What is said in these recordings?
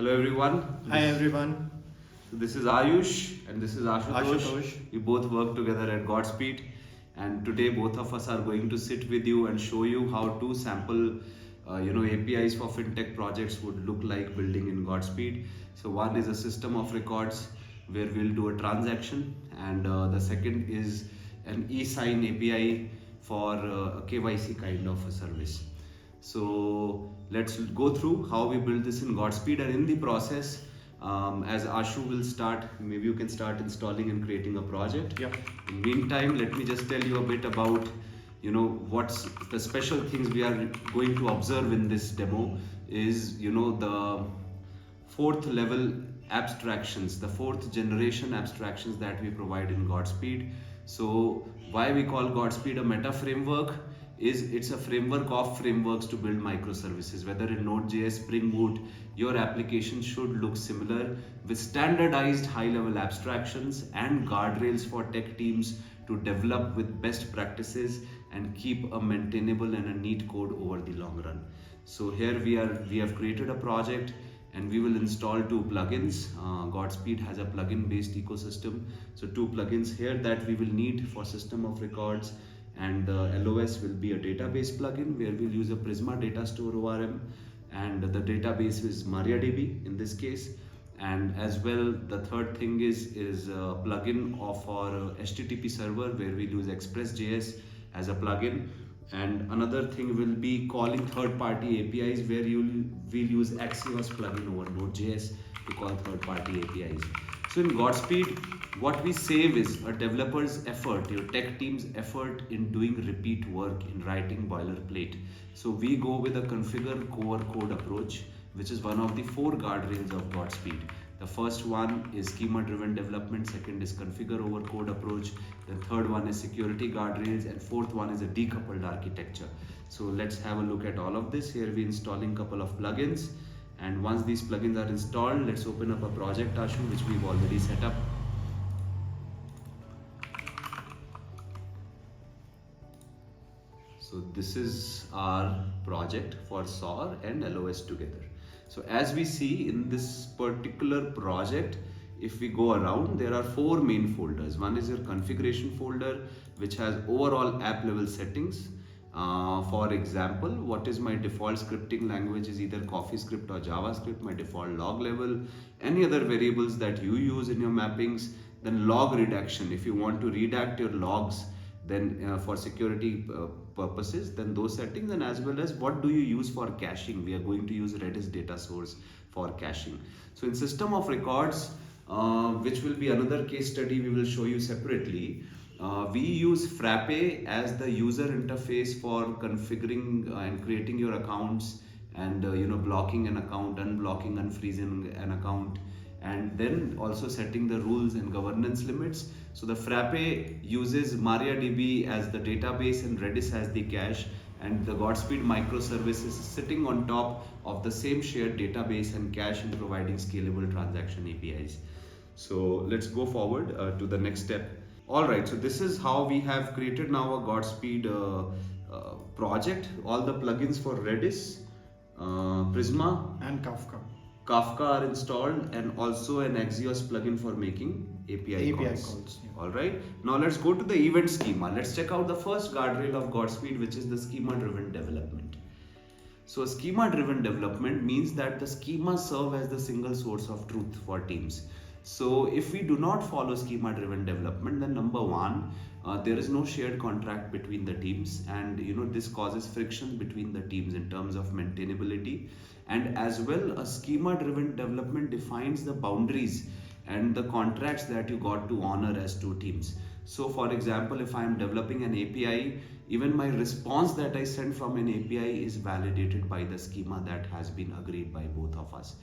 Hello everyone. Hi everyone. So this is Ayush and this is Ashutosh. Ashutosh. We both work together at Godspeed, and today both of us are going to sit with you and show you how two sample APIs for fintech projects would look like building in Godspeed. So one is a system of records where we'll do a transaction, and the second is an e-sign API for a KYC kind of a service. So let's go through how we build this in Godspeed, and in the process, as Ashu will start, maybe you can start installing and creating a project. Yep. In meantime, let me just tell you a bit about what's the special things we are going to observe in this demo is the fourth level abstractions, the fourth generation abstractions that we provide in Godspeed. So why we call Godspeed a meta framework is it's a framework of frameworks to build microservices. Whether in Node.js, Spring Boot, your application should look similar with standardized high-level abstractions and guardrails for tech teams to develop with best practices and keep a maintainable and a neat code over the long run. So here we have created a project and we will install two plugins. Godspeed has a plugin based ecosystem. So two plugins here that we will need for system of records, and the LOS will be a database plugin where we'll use a Prisma data store ORM, and the database is MariaDB in this case. And as well, the third thing is a plugin of our HTTP server where we'll use Express.js as a plugin. And another thing will be calling third-party APIs where we'll use Axios plugin over Node.js to call third-party APIs. So in Godspeed, what we save is a developer's effort, your tech team's effort in doing repeat work, in writing boilerplate. So we go with a configure core code approach, which is one of the four guardrails of Godspeed. The first one is schema-driven development, second is configure over code approach, the third one is security guardrails, and fourth one is a decoupled architecture. So let's have a look at all of this. Here we're installing a couple of plugins, and once these plugins are installed, let's open up a project, Ashu, which we've already set up. So this is our project for SOAR and LOS together. So as we see in this particular project, if we go around, there are four main folders. One is your configuration folder, which has overall app level settings. For example, what is my default scripting language is either CoffeeScript or JavaScript, my default log level, any other variables that you use in your mappings. Then log redaction, if you want to redact your logs, then for security purposes, then those settings, and as well as what do you use for caching. We are going to use Redis data source for caching. So in system of records, which will be another case study we will show you separately, we use Frappe as the user interface for configuring and creating your accounts, and blocking an account, unblocking, unfreezing an account, and then also setting the rules and governance limits. So the Frappe uses MariaDB as the database and Redis as the cache, and the Godspeed microservice is sitting on top of the same shared database and cache and providing scalable transaction APIs. So let's go forward to the next step. Alright, so this is how we have created now a Godspeed project. All the plugins for Redis, Prisma And Kafka are installed, and also an Axios plugin for making API calls. Yeah. Alright, now let's go to the event schema. Let's check out the first guardrail of Godspeed, which is the schema-driven development. So schema-driven development means that the schema serve as the single source of truth for teams. So if we do not follow schema-driven development, then number one, there is no shared contract between the teams, and this causes friction between the teams in terms of maintainability. And as well, a schema-driven development defines the boundaries and the contracts that you got to honor as two teams. So for example, if I am developing an API, even my response that I send from an API is validated by the schema that has been agreed by both of us.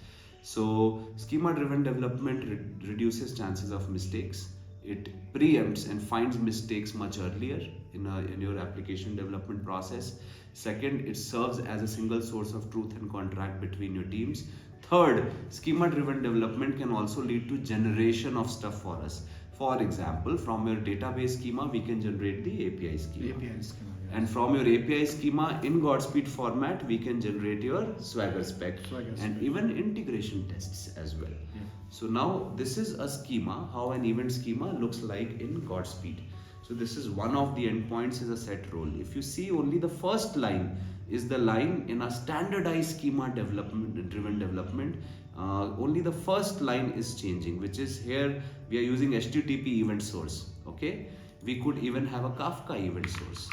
So schema-driven development reduces chances of mistakes. It preempts and finds mistakes much earlier in your application development process. Second, it serves as a single source of truth and contract between your teams. Third, schema-driven development can also lead to generation of stuff for us. For example, from your database schema, we can generate the API schema. API schema. Yes. And from your API schema in Godspeed format, we can generate your Swagger spec and even integration tests as well. Yeah. So now this is a schema, how an event schema looks like in Godspeed. So this is one of the endpoints is a set role. If you see, only the first line is the line in a standardized schema driven development. Only the first line is changing, which is here we are using HTTP event source. Okay, we could even have a Kafka event source.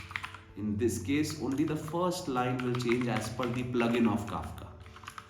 In this case, only the first line will change as per the plugin of Kafka.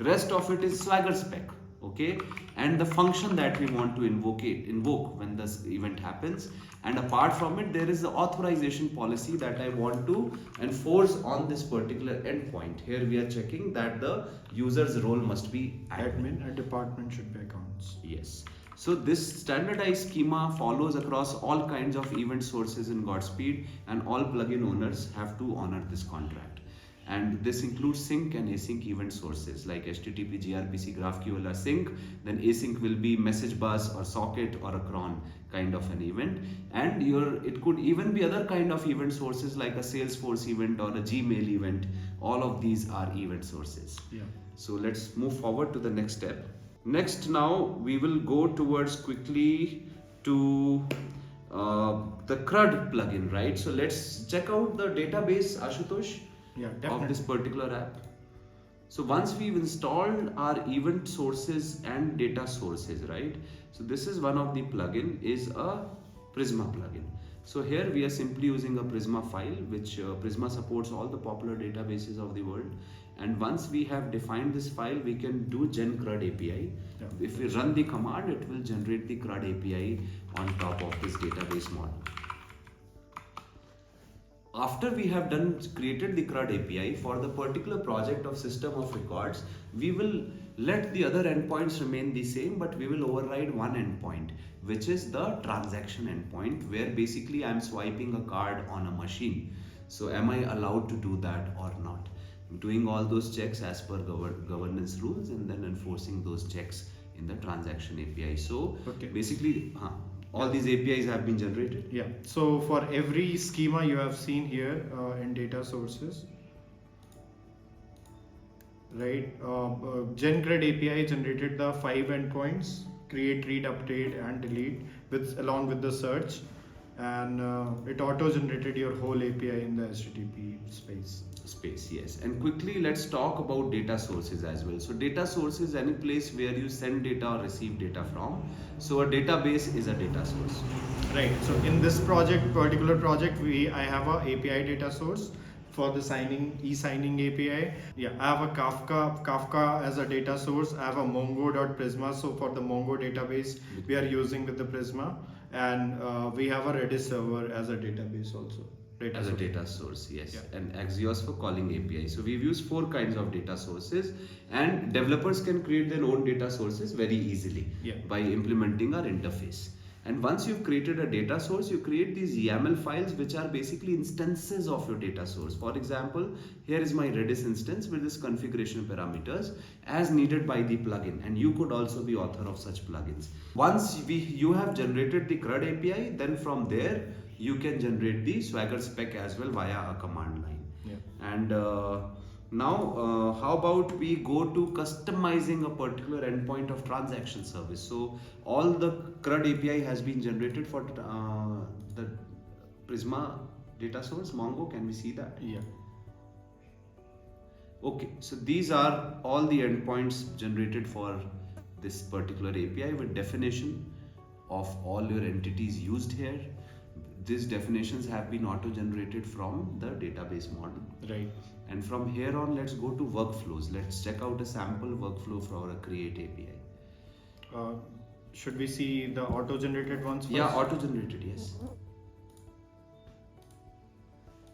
Rest of it is Swagger spec, okay, and the function that we want to invoke when this event happens. And apart from it, there is the authorization policy that I want to enforce on this particular endpoint. Here we are checking that the user's role must be admin. And department should be accounts. Yes. So this standardized schema follows across all kinds of event sources in Godspeed, and all plugin owners have to honor this contract. And this includes sync and async event sources like HTTP, gRPC, GraphQL are sync, then async will be message bus or socket or a cron kind of an event. And it could even be other kind of event sources like a Salesforce event or a Gmail event. All of these are event sources. Yeah. So let's move forward to the next step. Next, now we will go towards quickly to the CRUD plugin, right? So let's check out the database, Ashutosh, of this particular app. So once we've installed our event sources and data sources, right? So this is one of the plugin is a Prisma plugin. So here we are simply using a Prisma file, which Prisma supports all the popular databases of the world. And once we have defined this file, we can do Gen CRUD API. Yeah. If we run the command, it will generate the CRUD API on top of this database model. After we have created the CRUD API for the particular project of system of records, we will let the other endpoints remain the same, but we will override one endpoint, which is the transaction endpoint, where basically I'm swiping a card on a machine. So am I allowed to do that or not? Doing all those checks as per governance rules and then enforcing those checks in the transaction API. So basically, all these APIs have been generated. Yeah. So for every schema you have seen here in data sources, right? Gen CRUD API generated the 5 endpoints: create, read, update, and delete, along with the search, and it auto generated your whole API in the HTTP space. Yes. And quickly let's talk about data sources as well. So data source is any place where you send data or receive data from. So a database is a data source. Right. So in this particular project, I have a API data source for the e-signing API. Yeah, I have a Kafka as a data source. I have a mongo.prisma. So for the Mongo database, we are using with the Prisma, and we have a Redis server as a database also. As a data source, yes. Yeah. And Axios for calling API. So we've used 4 kinds of data sources, and developers can create their own data sources very easily by implementing our interface. And once you've created a data source, you create these YAML files, which are basically instances of your data source. For example, here is my Redis instance with this configuration parameters as needed by the plugin, and you could also be author of such plugins. Once you have generated the CRUD API, then from there you can generate the Swagger spec as well via a command line. Yeah. And now how about we go to customizing a particular endpoint of transaction service. So all the CRUD API has been generated for the Prisma data source, Mongo. Can we see that? Yeah. Okay, so these are all the endpoints generated for this particular API with definition of all your entities used here. These definitions have been auto-generated from the database model. Right. And from here on, let's go to workflows. Let's check out a sample workflow for a create API. Should we see the auto-generated ones first? Yeah, auto-generated, yes.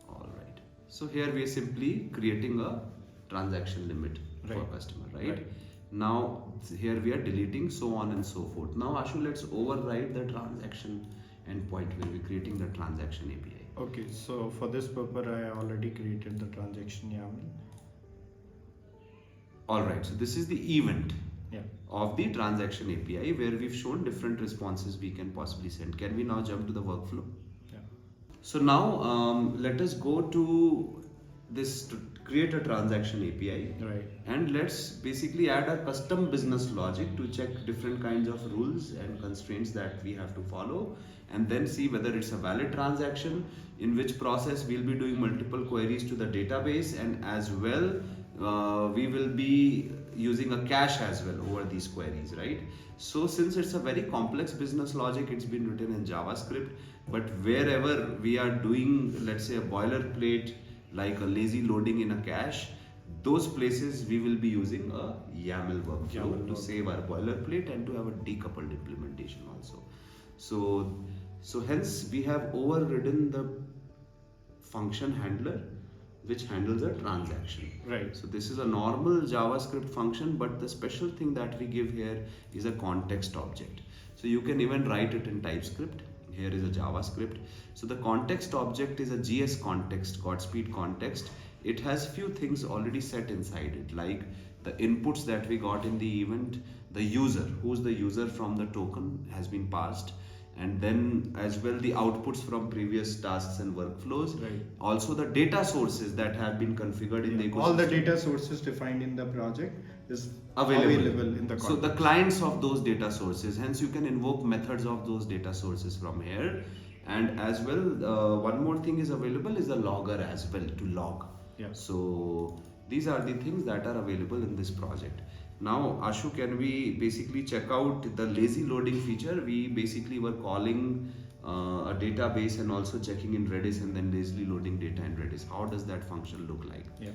All right. So here we are simply creating a transaction limit for a customer, right? Now here we are deleting, so on and so forth. Now Ashu, let's override the transaction endpoint where we're creating the transaction API. Okay, so for this purpose, I already created the transaction YAML. Alright, so this is the event. of the transaction API, where we've shown different responses we can possibly send. Can we now jump to the workflow? Yeah. So now let us go to this to create a transaction API. Right. And let's basically add a custom business logic to check different kinds of rules and constraints that we have to follow, and then see whether it's a valid transaction, in which process we'll be doing multiple queries to the database, and as well we will be using a cache as well over these queries, right? So since it's a very complex business logic, it's been written in JavaScript, but wherever we are doing, let's say, a boilerplate like a lazy loading in a cache, those places we will be using a YAML workflow to save our boilerplate and to have a decoupled implementation also. So hence we have overridden the function handler which handles a transaction. Right. So this is a normal JavaScript function, but the special thing that we give here is a context object. So you can even write it in TypeScript. Here is a JavaScript. So the context object is a GS context, Godspeed context. It has few things already set inside it, like the inputs that we got in the event, the user, who's the user from the token has been passed, and then as well the outputs from previous tasks and workflows. Right. Also the data sources that have been configured in the ecosystem. All the data sources defined in the project is available in the context. So the clients of those data sources, hence you can invoke methods of those data sources from here. And as well, one more thing is available is the logger as well, to log. Yeah. So these are the things that are available in this project. Now Ashu, can we basically check out the lazy loading feature? We basically were calling a database and also checking in Redis and then lazily loading data in Redis. How does that function look like? Yeah.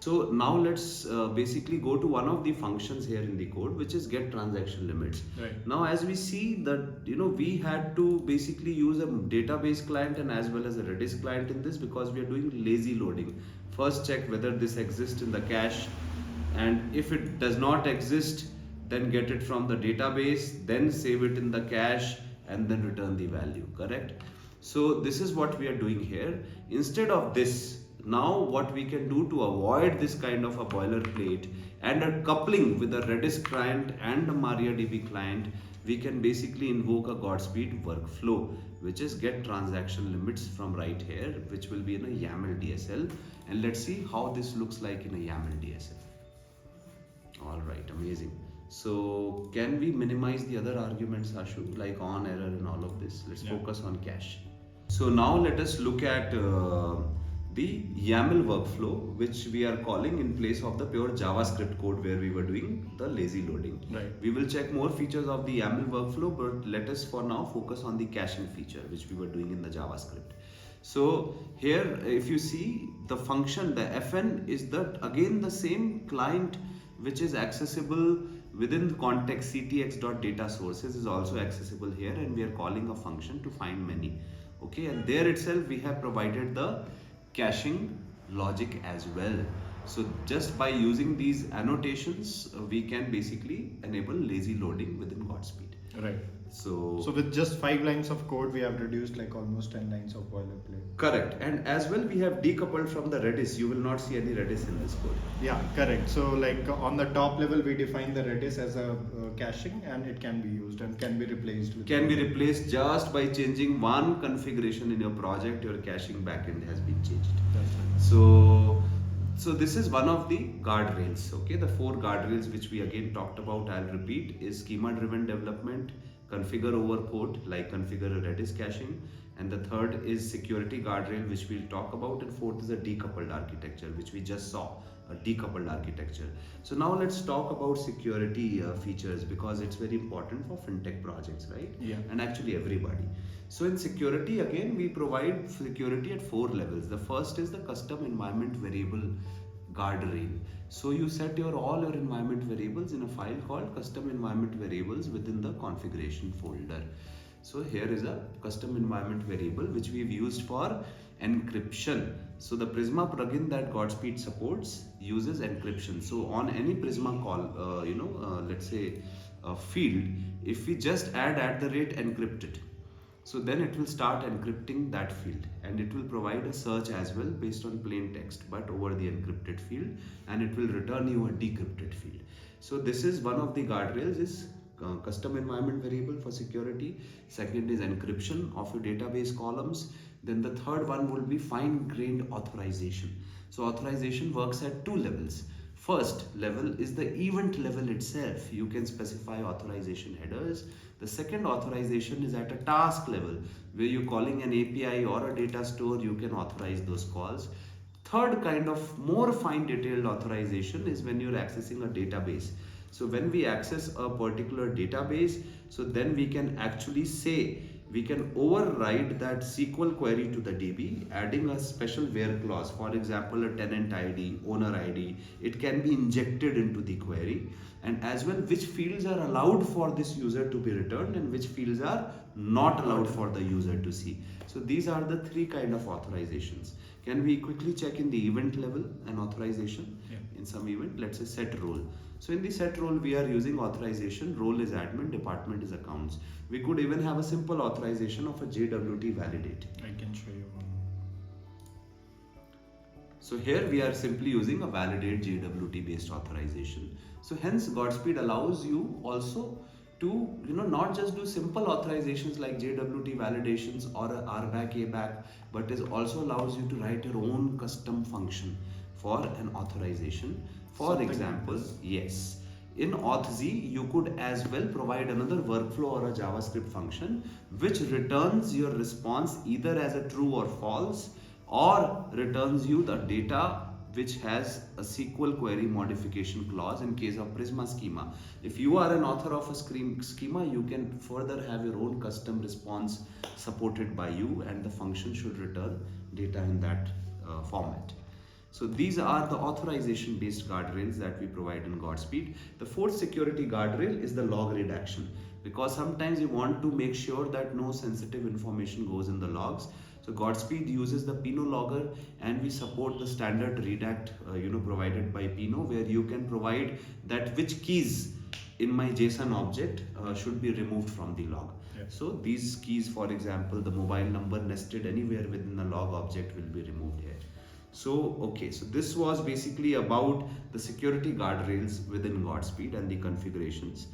So now let's basically go to one of the functions here in the code, which is get transaction limits. Right. Now as we see that, we had to basically use a database client and as well as a Redis client in this, because we are doing lazy loading. First check whether this exists in the cache, and if it does not exist, then get it from the database, then save it in the cache, and then return the value, correct? So this is what we are doing here. Instead of this, now what we can do to avoid this kind of a boilerplate and a coupling with a Redis client and a MariaDB client, we can basically invoke a Godspeed workflow, which is get transaction limits from right here, which will be in a YAML DSL. And let's see how this looks like in a YAML DSL. All right, amazing. So can we minimize the other arguments, Ashu, like on error and all of this? Let's focus on cache. So now let us look at the YAML workflow, which we are calling in place of the pure JavaScript code where we were doing the lazy loading. Right. We will check more features of the YAML workflow, but let us for now focus on the caching feature, which we were doing in the JavaScript. So here, if you see the function, the fn is again the same client which is accessible within the context. ctx.dataSources is also accessible here, and we are calling a function to find many. Okay, and there itself we have provided the caching logic as well. So just by using these annotations, we can basically enable lazy loading within Godspeed. Right. So with just 5 lines of code, we have reduced like almost 10 lines of boilerplate. Correct. And as well, we have decoupled from the Redis. You will not see any Redis in this code. Yeah, correct. So like on the top level, we define the Redis as a caching, and it can be used and can be replaced. Can be replaced just by changing one configuration in your project. Your caching backend has been changed. That's right. So this is one of the guardrails. Okay, the 4 guardrails which we again talked about, I'll repeat, is schema driven development, configure over port, like configure a Redis caching, and the third is security guardrail, which we'll talk about, and fourth is a decoupled architecture, which we just saw, a decoupled architecture. So now let's talk about security features, because it's very important for fintech projects, right? Yeah. And actually everybody. So in security, again, we provide security at 4 levels. The first is the custom environment variable guardrail. So you set all your environment variables in a file called custom environment variables within the configuration folder. So here is a custom environment variable which we've used for encryption. So the Prisma plugin that Godspeed supports uses encryption. So on any Prisma call, let's say a field, if we just add @encrypted, so then it will start encrypting that field, and it will provide a search as well based on plain text but over the encrypted field, and it will return you a decrypted field. So this is one of the guardrails is custom environment variable for security. Second is encryption of your database columns. Then the third one will be fine-grained authorization. So authorization works at two levels. First level is the event level itself. You can specify authorization headers. The second authorization is at a task level where you're calling an API or a data store, you can authorize those calls. Third kind of more fine detailed authorization is when you're accessing a database. So when we access a particular database, so then we can actually say, we can override that SQL query to the DB, adding a special where clause. For example, a tenant ID, owner ID, it can be injected into the query. And as well, which fields are allowed for this user to be returned and which fields are not allowed for the user to see. So these are the three kind of authorizations. Can we quickly check in the event level an authorization? Yeah. In some event, let's say set role. So in the set role, we are using authorization. Role is admin, department is accounts. We could even have a simple authorization of a JWT validate. I can show you one. So here we are simply using a validate JWT based authorization. So hence Godspeed allows you also to not just do simple authorizations like JWT validations or a RBAC, ABAC, but it also allows you to write your own custom function for an authorization. For Something example, like this. yes, in authz you could as well provide another workflow or a JavaScript function which returns your response either as a true or false, or returns you the data which has a SQL query modification clause in case of Prisma schema. If you are an author of a schema, you can further have your own custom response supported by you, and the function should return data in that format. So these are the authorization based guardrails that we provide in Godspeed. The fourth security guardrail is the log redaction, because sometimes you want to make sure that no sensitive information goes in the logs. So Godspeed uses the Pinot logger, and we support the standard redact provided by Pinot, where you can provide that which keys in my JSON object should be removed from the log. Yeah. So these keys, for example, the mobile number nested anywhere within the log object will be removed here. So okay, so this was basically about the security guardrails within Godspeed and the configurations.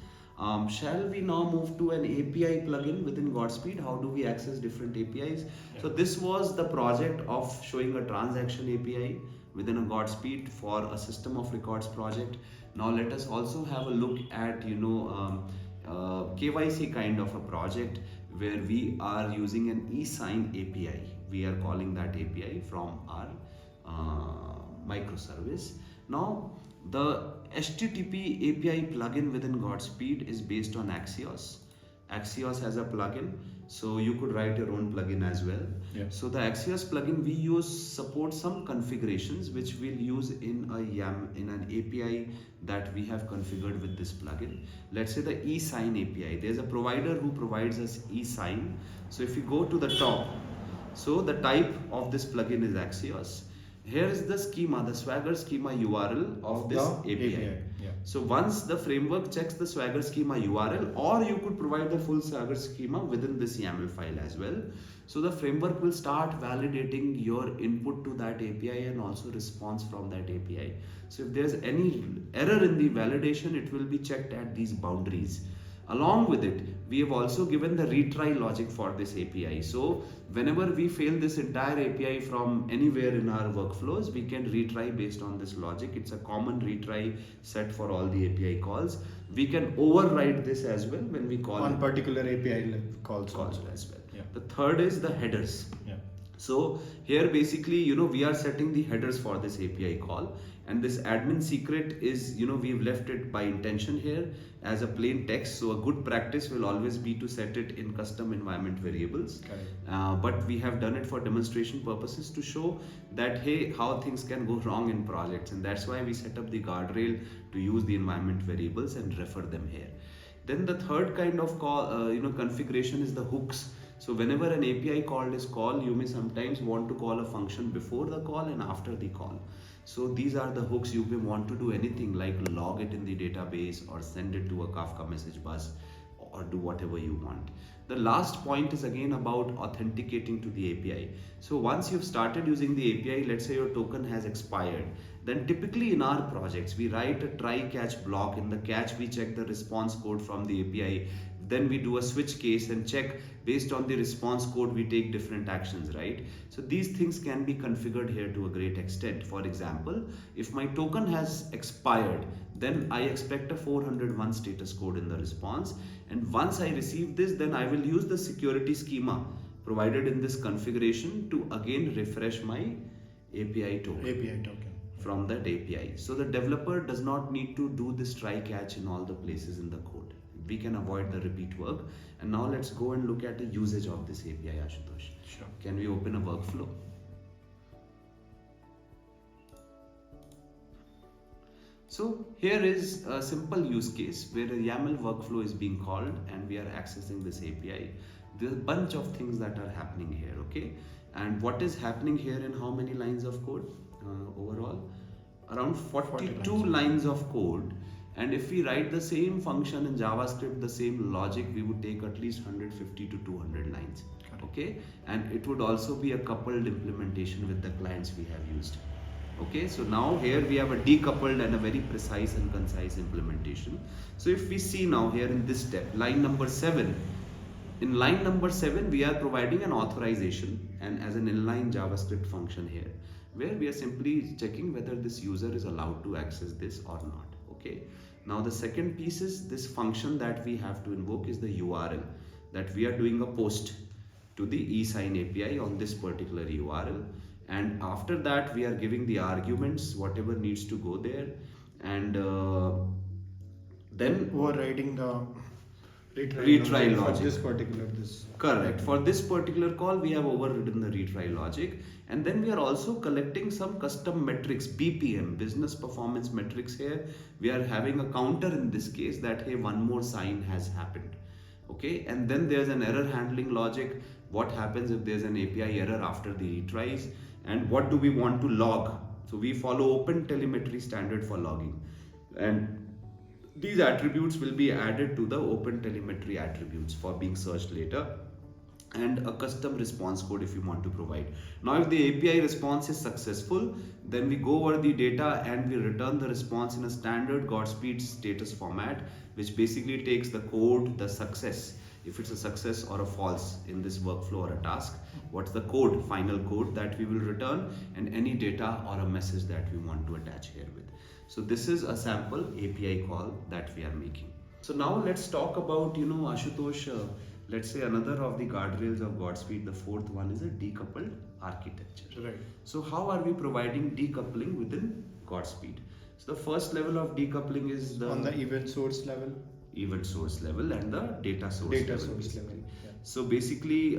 Shall we now move to an API plugin within Godspeed? How do we access different APIs? Yeah. So this was the project of showing a transaction API within a Godspeed for a system of records project. Now let us also have a look at KYC kind of a project where we are using an e-sign API. We are calling that API from our microservice. Now the HTTP API plugin within Godspeed is based on Axios. Axios has a plugin, so you could write your own plugin as well. Yeah. So the Axios plugin we use support some configurations which we'll use in an API that we have configured with this plugin. Let's say the e-sign API. There's a provider who provides us e-sign. So if you go to the top, so the type of this plugin is Axios. Here is the schema, the Swagger schema URL of this API. Yeah. So once the framework checks the Swagger schema URL, or you could provide the full Swagger schema within this YAML file as well. So the framework will start validating your input to that API and also response from that API. So if there's any error in the validation, it will be checked at these boundaries. Along with it, we have also given the retry logic for this API. So whenever we fail this entire API from anywhere in our workflows, we can retry based on this logic. It's a common retry set for all the API calls. We can override this as well when we call on particular API calls as well. Yeah. The third is the headers. Yeah. So here basically, we are setting the headers for this API call, and this admin secret is, we've left it by intention here as a plain text. So a good practice will always be to set it in custom environment variables. But we have done it for demonstration purposes to show that, hey, how things can go wrong in projects. And that's why we set up the guardrail to use the environment variables and refer them here. Then the third kind of configuration is the hooks. So whenever an API call is called, you may sometimes want to call a function before the call and after the call. So these are the hooks. You may want to do anything like log it in the database or send it to a Kafka message bus or do whatever you want. The last point is again about authenticating to the API. So once you've started using the API, let's say your token has expired then typically in our projects we write a try catch block. In the catch we check the response code from the API, then we do a switch case and check based on the response code we take different actions, right? So these things can be configured here to a great extent. For example, if my token has expired, then I expect a 401 status code in the response, and once I receive this, then I will use the security schema provided in this configuration to again refresh my API token from that API. So the developer does not need to do this try catch in all the places in the code. We can avoid the repeat work. And now let's go and look at the usage of this API, Ashutosh. Sure. Can we open a workflow? So here is a simple use case where a YAML workflow is being called and we are accessing this API. There's a bunch of things that are happening here, okay? And what is happening here in how many lines of code overall? Around 42 lines of code. And if we write the same function in JavaScript, the same logic, we would take at least 150 to 200 lines. Okay, and it would also be a coupled implementation with the clients we have used. Okay, so now here we have a decoupled and a very precise and concise implementation. So if we see now here in this step, line number 7, in line number 7 we are providing an authorization and as an inline JavaScript function here, where we are simply checking whether this user is allowed to access this or not. Okay, now the second piece is this function that we have to invoke is the URL, that we are doing a post to the eSign API on this particular URL, and after that we are giving the arguments whatever needs to go there, and then overriding the retry logic for this particular correct. For this particular call we have overridden the retry logic, and then we are also collecting some custom metrics, BPM, business performance metrics. Here we are having a counter in this case that hey, one more sign has happened. Okay, and then there's an error handling logic. What happens if there's an API error after the retries, and what do we want to log? So we follow open telemetry standard for logging, and these attributes will be added to the open telemetry attributes for being searched later, and a custom response code if you want to provide. Now if the API response is successful, then we go over the data and we return the response in a standard Godspeed status format, which basically takes the code, the success, if it's a success or a false in this workflow or a task, what's the code, final code that we will return, and any data or a message that we want to attach here with. So this is a sample API call that we are making. So now let's talk about, Ashutosh, let's say another of the guardrails of Godspeed, the fourth one is a decoupled architecture. Right. So how are we providing decoupling within Godspeed? So the first level of decoupling is on the event source level and the data source level. Yeah. So basically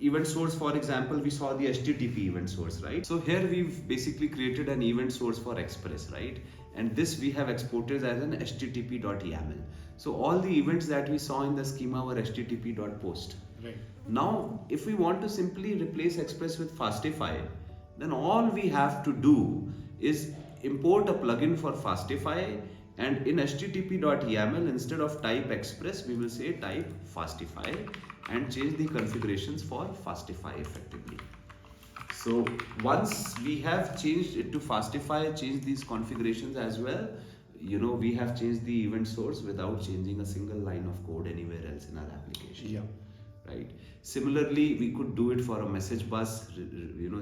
event source, for example, we saw the HTTP event source, right? So here we've basically created an event source for Express, right? And this we have exported as an http.yaml. So all the events that we saw in the schema were http.post. Right. Now if we want to simply replace Express with Fastify, then all we have to do is import a plugin for Fastify, and in http.yaml, instead of type Express, we will say type Fastify and change the configurations for Fastify effectively. So once we have changed it to Fastify, changed these configurations as well, we have changed the event source without changing a single line of code anywhere else in our application. Yeah. Right. Similarly, we could do it for a message bus,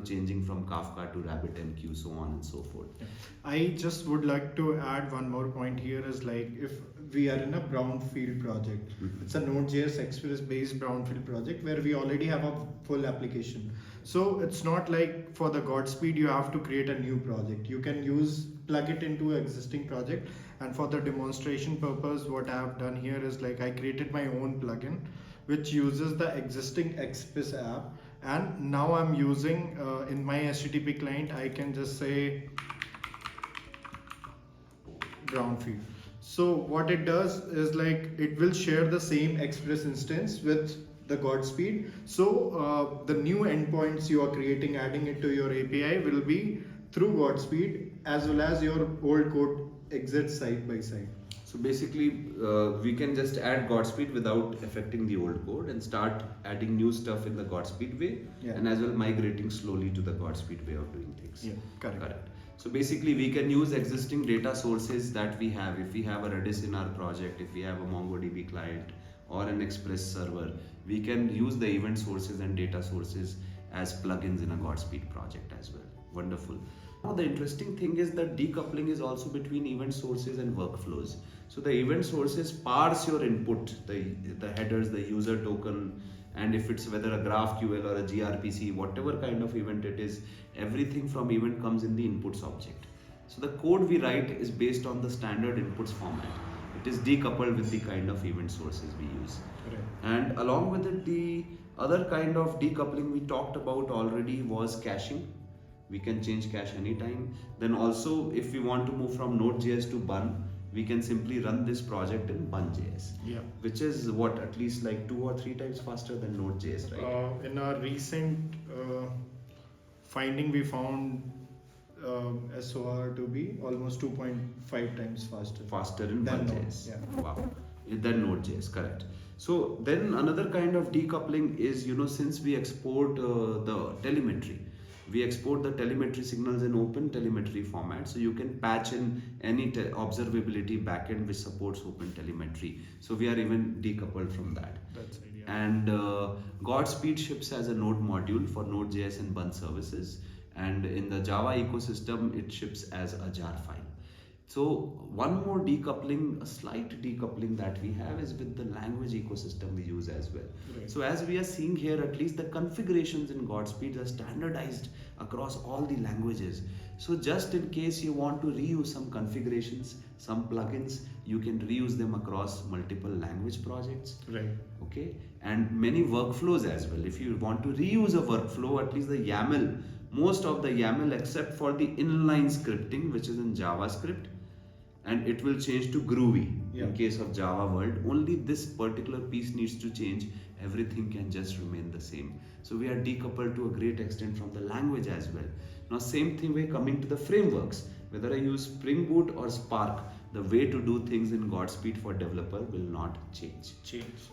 changing from Kafka to RabbitMQ, so on and so forth. Yeah. I just would like to add one more point here is like if we are in a brownfield project, it's a Node.js Express based brownfield project where we already have a full application. So it's not like for the Godspeed you have to create a new project. You can plug it into an existing project, and for the demonstration purpose, what I have done here is like I created my own plugin which uses the existing Express app, and now I'm using in my HTTP client I can just say brownfield. So what it does is like it will share the same Express instance with the Godspeed. So the new endpoints you are creating, adding it to your API will be through Godspeed, as well as your old code exits side by side. So basically we can just add Godspeed without affecting the old code and start adding new stuff in the Godspeed way, yeah, and as well migrating slowly to the Godspeed way of doing things. Yeah, correct. So basically, we can use existing data sources that we have. If we have a Redis in our project, if we have a MongoDB client or an Express server, we can use the event sources and data sources as plugins in a Godspeed project as well. Wonderful. Now the interesting thing is that decoupling is also between event sources and workflows. So the event sources parse your input, the headers, the user token, and if it's whether a GraphQL or a gRPC, whatever kind of event it is, everything from event comes in the inputs object. So the code we write is based on the standard inputs format. It is decoupled with the kind of event sources we use. Right. And along with it, the other kind of decoupling we talked about already was caching. We can change cache anytime. Then also, if we want to move from Node.js to Bun, we can simply run this project in Bun.js, Yeah. which is what, at least like 2 or 3 times faster than Node.js, right? In our recent finding, we found SOR to be almost 2.5 times Faster in than Bun.js. Node, yeah. Wow. Than Node.js, correct. So then another kind of decoupling is, since we export the telemetry, we export the telemetry signals in open telemetry format, so you can patch in any observability backend which supports open telemetry. So we are even decoupled from that. That's it, yeah. And Godspeed ships as a node module for Node.js and Bun services, and in the Java ecosystem it ships as a jar file. So one more decoupling, a slight decoupling that we have is with the language ecosystem we use as well. Right. So as we are seeing here, at least the configurations in Godspeed are standardized across all the languages. So just in case you want to reuse some configurations, some plugins, you can reuse them across multiple language projects. Right. Okay, and many workflows as well. If you want to reuse a workflow, at least the YAML, most of the YAML except for the inline scripting, which is in JavaScript, and it will change to Groovy. Yeah. In case of Java world, only this particular piece needs to change. Everything can just remain the same. So we are decoupled to a great extent from the language as well. Now same thing we're coming to the frameworks. Whether I use Spring Boot or Spark, the way to do things in Godspeed for developer will not change.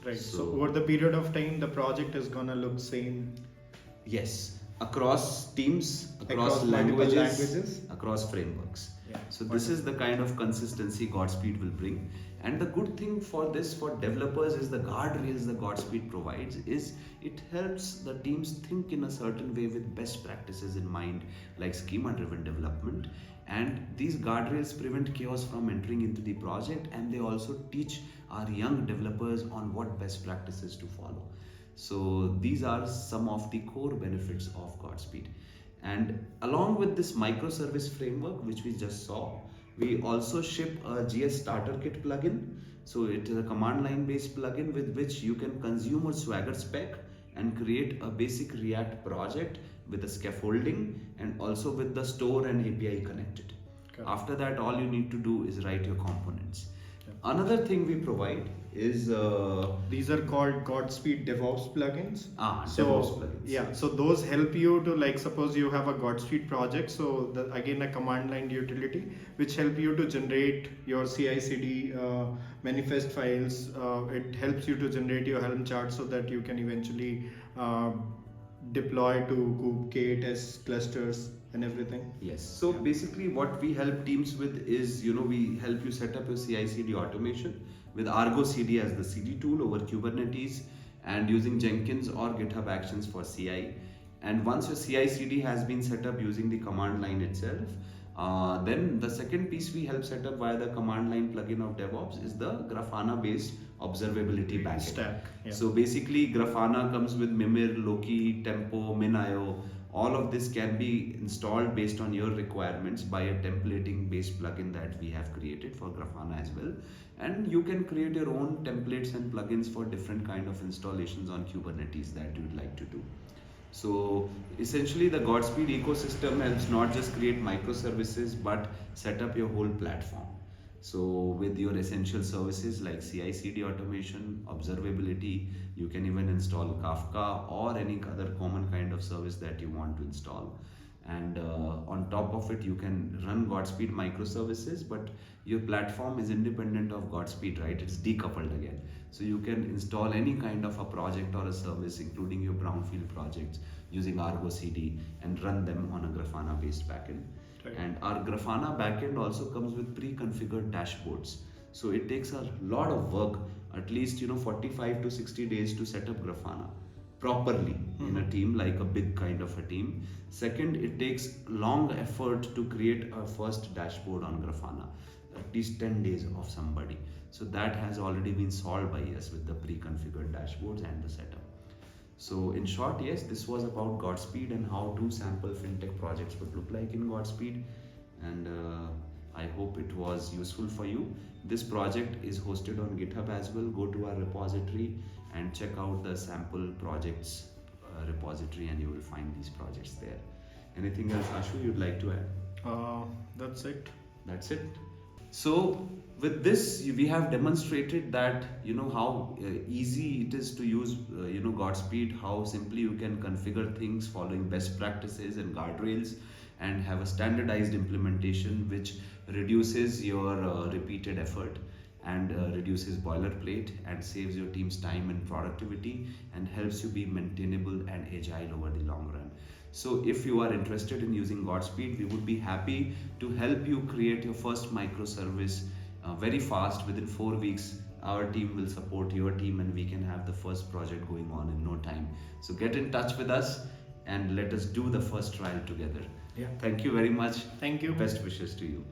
Right. So So over the period of time, the project is gonna look same. Yes, across teams, Across multiple languages. across frameworks. Yeah. So this is the kind of consistency Godspeed will bring. And the good thing for this, for developers, is the guardrails the Godspeed provides is it helps the teams think in a certain way with best practices in mind, like schema-driven development. And these guardrails prevent chaos from entering into the project, and they also teach our young developers on what best practices to follow. So these are some of the core benefits of Godspeed. And along with this microservice framework, which we just saw, we also ship a GS Starter Kit plugin. So it is a command line based plugin with which you can consume a Swagger spec and create a basic React project with the scaffolding and also with the store and API connected. Okay. After that, all you need to do is write your components. Another thing we provide is These are called Godspeed DevOps plugins. DevOps plugins. Yeah, so those help you to, like, suppose you have a Godspeed project, so again a command line utility which help you to generate your CI/CD manifest files. It helps you to generate your Helm chart so that you can eventually deploy to K8s clusters and everything. Yes. So basically what we help teams with is, we help you set up your CI/CD automation with Argo CD as the CD tool over Kubernetes and using Jenkins or GitHub Actions for CI. And once your CI/CD has been set up using the command line itself, then the second piece we help set up via the command line plugin of DevOps is the Grafana based observability backend. Stack. Yeah. So basically Grafana comes with Mimir, Loki, Tempo, MinIO. All of this can be installed based on your requirements by a templating based plugin that we have created for Grafana as well. And you can create your own templates and plugins for different kind of installations on Kubernetes that you'd like to do. So essentially the Godspeed ecosystem helps not just create microservices but set up your whole platform. So with your essential services like CI/CD automation, observability, you can even install Kafka or any other common kind of service that you want to install. And on top of it, you can run Godspeed microservices, but your platform is independent of Godspeed, right? It's decoupled again. So you can install any kind of a project or a service, including your brownfield projects, using Argo CD and run them on a Grafana based backend. Right. And our Grafana backend also comes with pre-configured dashboards. So it takes a lot of work, at least 45 to 60 days to set up Grafana properly in a team, like a big kind of a team. Second, it takes long effort to create a first dashboard on Grafana, at least 10 days of somebody. So that has already been solved by us with the pre-configured dashboards and the setup. So in short, yes, this was about Godspeed and how two sample fintech projects would look like in Godspeed. And I hope it was useful for you. This project is hosted on GitHub as well. Go to our repository and check out the sample projects repository, and you will find these projects there. Anything else, Ashu, you'd like to add? That's it. That's it. So with this, we have demonstrated that how easy it is to use Godspeed, how simply you can configure things following best practices and guardrails, and have a standardized implementation which reduces your repeated effort and reduces boilerplate and saves your team's time and productivity and helps you be maintainable and agile over the long run. So if you are interested in using Godspeed, we would be happy to help you create your first microservice very fast. Within 4 weeks, our team will support your team and we can have the first project going on in no time. So get in touch with us and let us do the first trial together. Yeah. Thank you very much. Thank you. Best wishes to you.